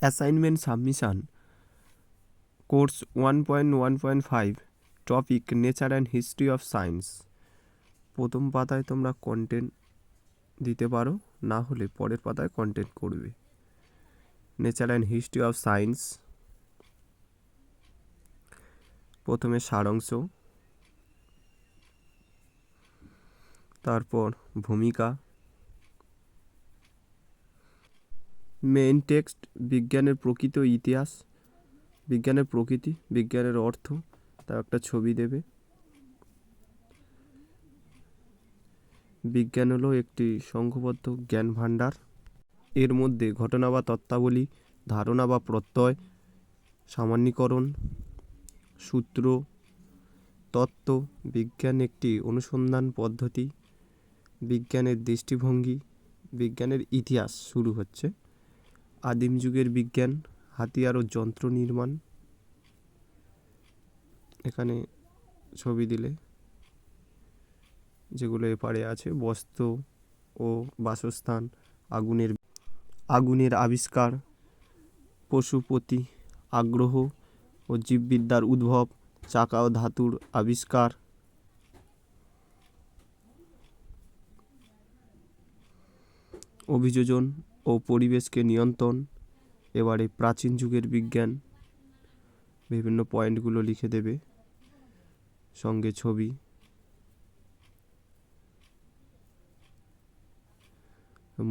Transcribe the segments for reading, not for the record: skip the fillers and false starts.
Assignment submission course 1.1.5 topic nature and history of science. প্রথম পাতায় তোমরা কন্টেন্ট দিতে পারো, না হলে পরের পাতায় কন্টেন্ট করবে। Nature and history of science, প্রথমে সারাংশ, তারপর ভূমিকা, মেইন টেক্সট, বিজ্ঞানের প্রকৃত ইতিহাস, বিজ্ঞানের প্রকৃতি, বিজ্ঞানের অর্থ, তার একটা ছবি দেবে। বিজ্ঞান হলো একটি সংঘবদ্ধ জ্ঞান ভাণ্ডার। এর মধ্যে ঘটনা বা তত্ত্বাবলী, ধারণা বা প্রত্যয়, সামান্যীকরণ, সূত্র, তত্ত্ব, বিজ্ঞান একটি অনুসন্ধান পদ্ধতি, বিজ্ঞানের দৃষ্টিভঙ্গি, বিজ্ঞানের ইতিহাস শুরু হচ্ছে, আদিম যুগের বিজ্ঞান, হাতিয়ার ও যন্ত্র নির্মাণ, এখানে ছবি দিলে যেগুলো এপারে আছে, বস্ত্র ও বাসস্থান, আগুনের আবিষ্কার, পশুপতি আগ্রহ ও জীববিদ্যার উদ্ভব, চাকা ও ধাতুর আবিষ্কার, অভিযোজন ও পরিবেশকে নিয়ন্ত্রণ। এবারে প্রাচীন যুগের বিজ্ঞান, বিভিন্ন পয়েন্টগুলো লিখে দেবে, সঙ্গে ছবি।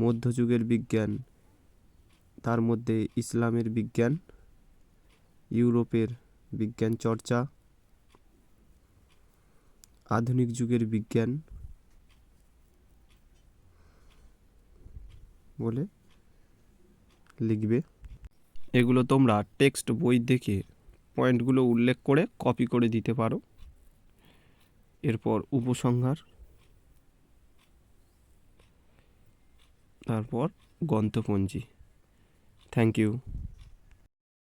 মধ্যযুগের বিজ্ঞান, তার মধ্যে ইসলামের বিজ্ঞান, ইউরোপের বিজ্ঞান চর্চা, আধুনিক যুগের বিজ্ঞান বলে লিখবে। এগুলো তোমরা টেক্সট বই দেখে পয়েন্টগুলো উল্লেখ করে কপি করে দিতে পারো। এরপর উপসংহার, তারপর গ্রন্থপঞ্জি। Thank you.